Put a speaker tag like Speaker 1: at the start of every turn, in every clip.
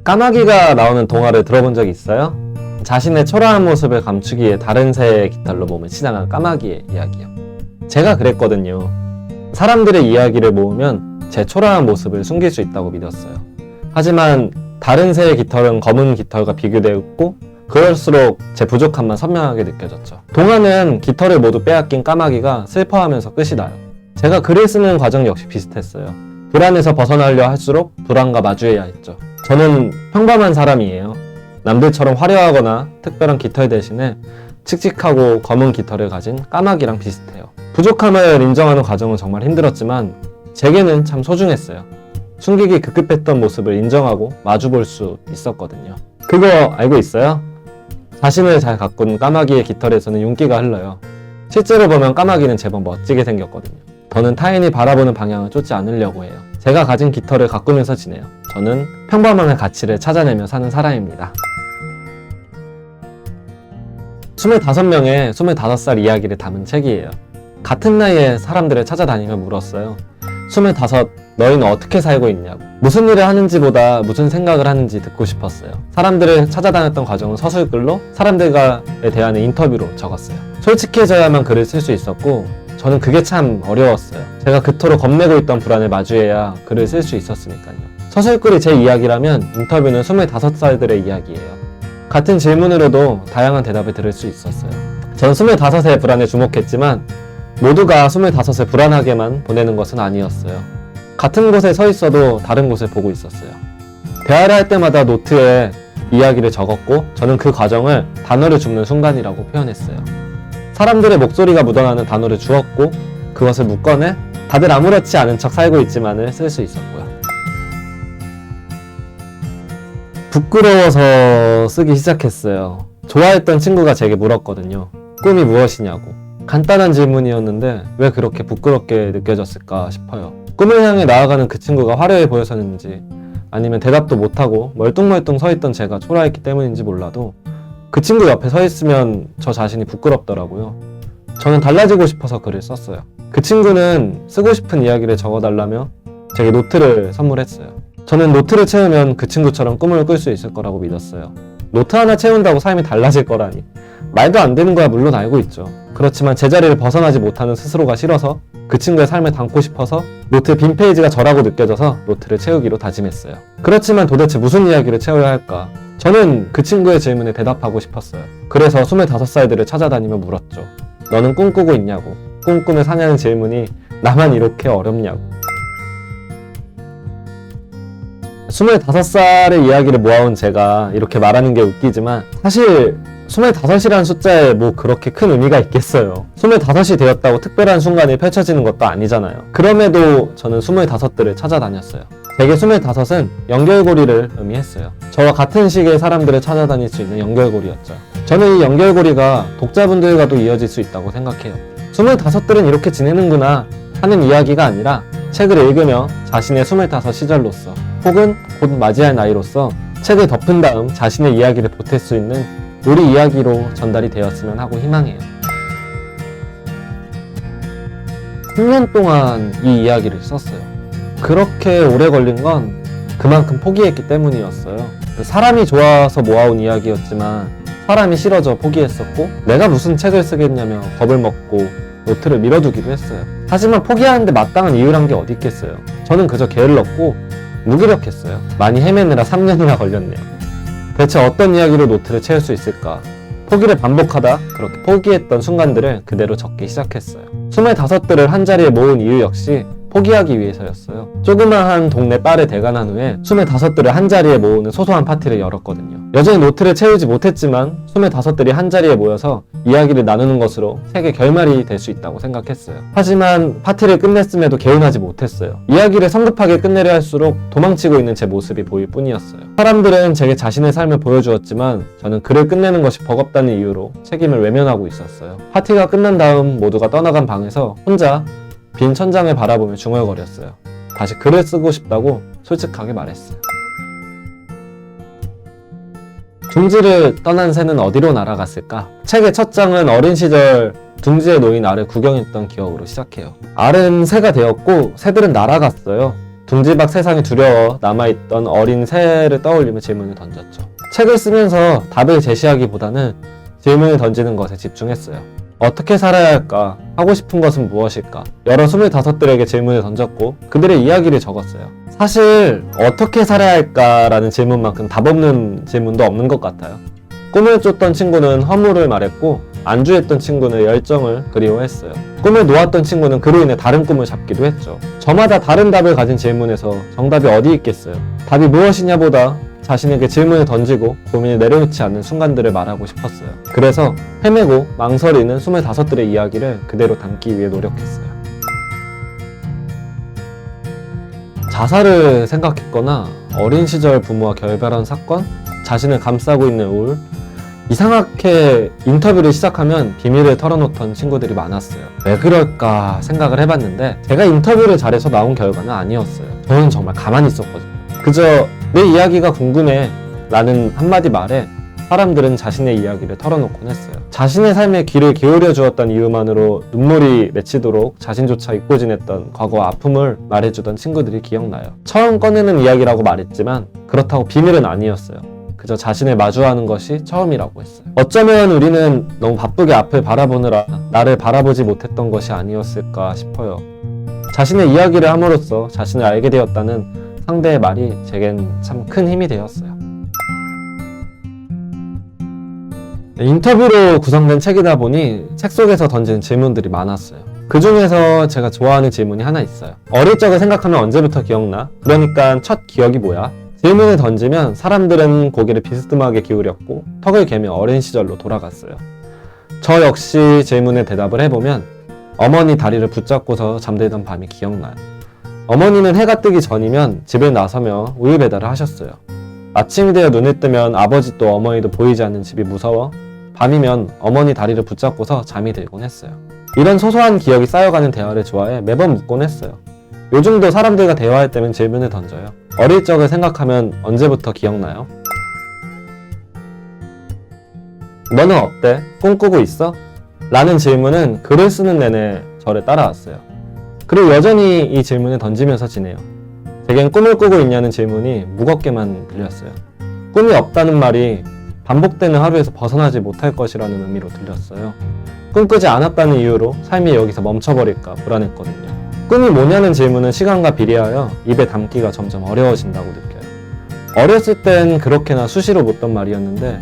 Speaker 1: 까마귀가 나오는 동화를 들어본 적 있어요? 자신의 초라한 모습을 감추기 위해 다른 새의 깃털로 몸을 치장한 까마귀의 이야기요. 제가 그랬거든요. 사람들의 이야기를 모으면 제 초라한 모습을 숨길 수 있다고 믿었어요. 하지만 다른 새의 깃털은 검은 깃털과 비교되었고 그럴수록 제 부족함만 선명하게 느껴졌죠. 동화는 깃털을 모두 빼앗긴 까마귀가 슬퍼하면서 끝이 나요. 제가 글을 쓰는 과정 역시 비슷했어요. 불안에서 벗어나려 할수록 불안과 마주해야 했죠. 저는 평범한 사람이에요. 남들처럼 화려하거나 특별한 깃털 대신에 칙칙하고 검은 깃털을 가진 까마귀랑 비슷해요. 부족함을 인정하는 과정은 정말 힘들었지만 제게는 참 소중했어요. 숨기기 급급했던 모습을 인정하고 마주볼 수 있었거든요. 그거 알고 있어요? 자신을 잘 가꾼 까마귀의 깃털에서는 윤기가 흘러요. 실제로 보면 까마귀는 제법 멋지게 생겼거든요. 저는 타인이 바라보는 방향을 쫓지 않으려고 해요. 제가 가진 깃털을 가꾸면서 지내요. 저는 평범함의 가치를 찾아내며 사는 사람입니다. 25명의 25살 이야기를 담은 책이에요. 같은 나이에 사람들을 찾아다니며 물었어요. 25, 너희는 어떻게 살고 있냐고. 무슨 일을 하는지보다 무슨 생각을 하는지 듣고 싶었어요. 사람들을 찾아다녔던 과정은 서술글로 사람들과에 대한 인터뷰로 적었어요. 솔직해져야만 글을 쓸 수 있었고 저는 그게 참 어려웠어요. 제가 그토록 겁내고 있던 불안을 마주해야 글을 쓸 수 있었으니까요. 서술글이 제 이야기라면 인터뷰는 25살들의 이야기예요. 같은 질문으로도 다양한 대답을 들을 수 있었어요. 전 25의 불안에 주목했지만 모두가 25을 불안하게만 보내는 것은 아니었어요. 같은 곳에 서 있어도 다른 곳을 보고 있었어요. 대화를 할 때마다 노트에 이야기를 적었고 저는 그 과정을 단어를 줍는 순간이라고 표현했어요. 사람들의 목소리가 묻어나는 단어를 주었고 그것을 묶어내 다들 아무렇지 않은 척 살고 있지만을 쓸 수 있었고요. 부끄러워서 쓰기 시작했어요. 좋아했던 친구가 제게 물었거든요. 꿈이 무엇이냐고. 간단한 질문이었는데 왜 그렇게 부끄럽게 느껴졌을까 싶어요. 꿈을 향해 나아가는 그 친구가 화려해 보여서인지 아니면 대답도 못하고 멀뚱멀뚱 서 있던 제가 초라했기 때문인지 몰라도 그 친구 옆에 서 있으면 저 자신이 부끄럽더라고요. 저는 달라지고 싶어서 글을 썼어요. 그 친구는 쓰고 싶은 이야기를 적어달라며 제게 노트를 선물했어요. 저는 노트를 채우면 그 친구처럼 꿈을 꿀 수 있을 거라고 믿었어요. 노트 하나 채운다고 삶이 달라질 거라니. 말도 안 되는 거야 물론 알고 있죠. 그렇지만 제자리를 벗어나지 못하는 스스로가 싫어서 그 친구의 삶을 담고 싶어서 노트 빈 페이지가 저라고 느껴져서 노트를 채우기로 다짐했어요. 그렇지만 도대체 무슨 이야기를 채워야 할까? 저는 그 친구의 질문에 대답하고 싶었어요. 그래서 25살들을 찾아다니며 물었죠. 너는 꿈꾸고 있냐고. 꿈꾸며 사냐는 질문이 나만 이렇게 어렵냐고. 25살의 이야기를 모아온 제가 이렇게 말하는 게 웃기지만 사실 25이라는 숫자에 뭐 그렇게 큰 의미가 있겠어요. 25이 되었다고 특별한 순간이 펼쳐지는 것도 아니잖아요. 그럼에도 저는 25들을 찾아다녔어요. 제게 25은 연결고리를 의미했어요. 저와 같은 시기의 사람들을 찾아다닐 수 있는 연결고리였죠. 저는 이 연결고리가 독자분들과도 이어질 수 있다고 생각해요. 25들은 이렇게 지내는구나 하는 이야기가 아니라 책을 읽으며 자신의 25 시절로서 혹은 곧 맞이할 나이로서 책을 덮은 다음 자신의 이야기를 보탤 수 있는 우리 이야기로 전달이 되었으면 하고 희망해요. 3년 동안 이 이야기를 썼어요. 그렇게 오래 걸린 건 그만큼 포기했기 때문이었어요. 사람이 좋아서 모아온 이야기였지만 사람이 싫어져 포기했었고 내가 무슨 책을 쓰겠냐며 겁을 먹고 노트를 밀어두기도 했어요. 하지만 포기하는데 마땅한 이유란 게 어디 있겠어요. 저는 그저 게을렀고 무기력했어요. 많이 헤매느라 3년이나 걸렸네요. 대체 어떤 이야기로 노트를 채울 수 있을까? 포기를 반복하다 그렇게 포기했던 순간들을 그대로 적기 시작했어요. 25들을 한자리에 모은 이유 역시 포기하기 위해서였어요. 조그마한 동네 바를 대관한 후에 25들을 한자리에 모으는 소소한 파티를 열었거든요. 여전히 노트를 채우지 못했지만 25들이 한자리에 모여서 이야기를 나누는 것으로 책의 결말이 될 수 있다고 생각했어요. 하지만 파티를 끝냈음에도 개운하지 못했어요. 이야기를 성급하게 끝내려 할수록 도망치고 있는 제 모습이 보일 뿐이었어요. 사람들은 제게 자신의 삶을 보여주었지만 저는 글을 끝내는 것이 버겁다는 이유로 책임을 외면하고 있었어요. 파티가 끝난 다음 모두가 떠나간 방에서 혼자 빈 천장을 바라보며 중얼거렸어요. 다시 글을 쓰고 싶다고 솔직하게 말했어요. 둥지를 떠난 새는 어디로 날아갔을까? 책의 첫 장은 어린 시절 둥지에 놓인 알을 구경했던 기억으로 시작해요. 알은 새가 되었고 새들은 날아갔어요. 둥지박 세상이 두려워 남아있던 어린 새를 떠올리며 질문을 던졌죠. 책을 쓰면서 답을 제시하기보다는 질문을 던지는 것에 집중했어요. 어떻게 살아야 할까? 하고 싶은 것은 무엇일까? 여러 25들에게 질문을 던졌고 그들의 이야기를 적었어요. 사실 어떻게 살아야 할까라는 질문만큼 답 없는 질문도 없는 것 같아요. 꿈을 쫓던 친구는 허물을 말했고 안주했던 친구는 열정을 그리워했어요. 꿈을 놓았던 친구는 그로 인해 다른 꿈을 잡기도 했죠. 저마다 다른 답을 가진 질문에서 정답이 어디 있겠어요. 답이 무엇이냐보다 자신에게 질문을 던지고 고민을 내려놓지 않는 순간들을 말하고 싶었어요. 그래서 헤매고 망설이는 25들의 이야기를 그대로 담기 위해 노력했어요. 자살을 생각했거나 어린 시절 부모와 결별한 사건, 자신을 감싸고 있는 우울, 이상하게 인터뷰를 시작하면 비밀을 털어놓던 친구들이 많았어요. 왜 그럴까 생각을 해봤는데 제가 인터뷰를 잘해서 나온 결과는 아니었어요. 저는 정말 가만히 있었거든요. 그저 내 이야기가 궁금해 라는 한마디 말에 사람들은 자신의 이야기를 털어놓곤 했어요. 자신의 삶에 귀를 기울여 주었던 이유만으로 눈물이 맺히도록 자신조차 잊고 지냈던 과거 아픔을 말해주던 친구들이 기억나요. 처음 꺼내는 이야기라고 말했지만 그렇다고 비밀은 아니었어요. 그저 자신을 마주하는 것이 처음이라고 했어요. 어쩌면 우리는 너무 바쁘게 앞을 바라보느라 나를 바라보지 못했던 것이 아니었을까 싶어요. 자신의 이야기를 함으로써 자신을 알게 되었다는 상대의 말이 제겐 참 큰 힘이 되었어요. 인터뷰로 구성된 책이다 보니 책 속에서 던지는 질문들이 많았어요. 그 중에서 제가 좋아하는 질문이 하나 있어요. 어릴 적을 생각하면 언제부터 기억나? 그러니까 첫 기억이 뭐야? 질문을 던지면 사람들은 고개를 비스듬하게 기울였고 턱을 개며 어린 시절로 돌아갔어요. 저 역시 질문에 대답을 해보면 어머니 다리를 붙잡고서 잠들던 밤이 기억나요. 어머니는 해가 뜨기 전이면 집을 나서며 우유 배달을 하셨어요. 아침이 되어 눈을 뜨면 아버지 또 어머니도 보이지 않는 집이 무서워 밤이면 어머니 다리를 붙잡고서 잠이 들곤 했어요. 이런 소소한 기억이 쌓여가는 대화를 좋아해 매번 묻곤 했어요. 요즘도 사람들과 대화할 때면 질문을 던져요. 어릴 적을 생각하면 언제부터 기억나요? 너는 어때? 꿈꾸고 있어? 라는 질문은 글을 쓰는 내내 저를 따라왔어요. 그리고 여전히 이 질문을 던지면서 지내요. 제겐 꿈을 꾸고 있냐는 질문이 무겁게만 들렸어요. 꿈이 없다는 말이 반복되는 하루에서 벗어나지 못할 것이라는 의미로 들렸어요. 꿈꾸지 않았다는 이유로 삶이 여기서 멈춰버릴까 불안했거든요. 꿈이 뭐냐는 질문은 시간과 비례하여 입에 담기가 점점 어려워진다고 느껴요. 어렸을 땐 그렇게나 수시로 묻던 말이었는데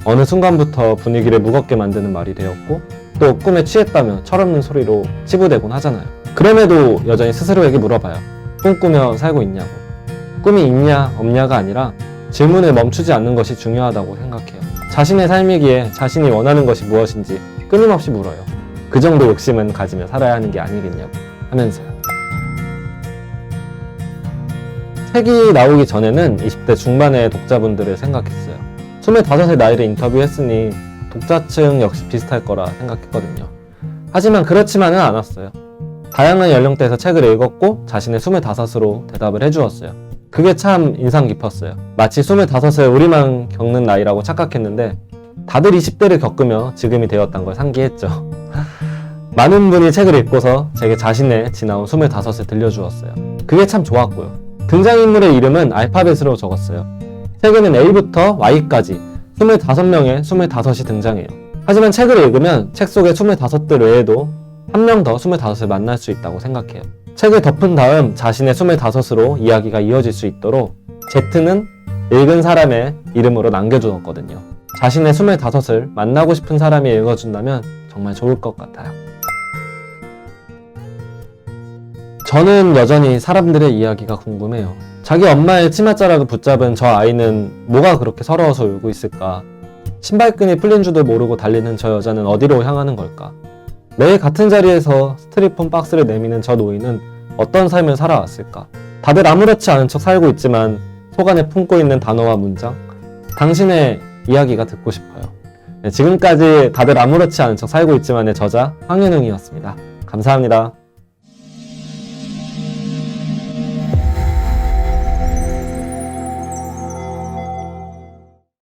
Speaker 1: 어느 순간부터 분위기를 무겁게 만드는 말이 되었고 또 꿈에 취했다며 철없는 소리로 치부되곤 하잖아요. 그럼에도 여전히 스스로에게 물어봐요. 꿈꾸며 살고 있냐고. 꿈이 있냐 없냐가 아니라 질문을 멈추지 않는 것이 중요하다고 생각해요. 자신의 삶이기에 자신이 원하는 것이 무엇인지 끊임없이 물어요. 그 정도 욕심은 가지며 살아야 하는 게 아니겠냐고 하면서요. 책이 나오기 전에는 20대 중반의 독자분들을 생각했어요. 25의 나이를 인터뷰했으니 독자층 역시 비슷할 거라 생각했거든요. 하지만 그렇지만은 않았어요. 다양한 연령대에서 책을 읽었고 자신의 25으로 대답을 해주었어요. 그게 참 인상 깊었어요. 마치 25을 우리만 겪는 나이라고 착각했는데 다들 20대를 겪으며 지금이 되었다는 걸 상기했죠. 많은 분이 책을 읽고서 제게 자신의 지나온 25을 들려주었어요. 그게 참 좋았고요. 등장인물의 이름은 알파벳으로 적었어요. 책에는 A부터 Y까지 25명의 25이 등장해요. 하지만 책을 읽으면 책 속의 25들 외에도 한 명 더 25을 만날 수 있다고 생각해요. 책을 덮은 다음 자신의 25으로 이야기가 이어질 수 있도록 Z는 읽은 사람의 이름으로 남겨주었거든요. 자신의 25을 만나고 싶은 사람이 읽어준다면 정말 좋을 것 같아요. 저는 여전히 사람들의 이야기가 궁금해요. 자기 엄마의 치맛자락을 붙잡은 저 아이는 뭐가 그렇게 서러워서 울고 있을까? 신발끈이 풀린 줄도 모르고 달리는 저 여자는 어디로 향하는 걸까? 매일 같은 자리에서 스티로폼 박스를 내미는 저 노인은 어떤 삶을 살아왔을까? 다들 아무렇지 않은 척 살고 있지만 속 안에 품고 있는 단어와 문장, 당신의 이야기가 듣고 싶어요. 네, 지금까지 다들 아무렇지 않은 척 살고 있지만의 저자 황윤웅이었습니다. 감사합니다.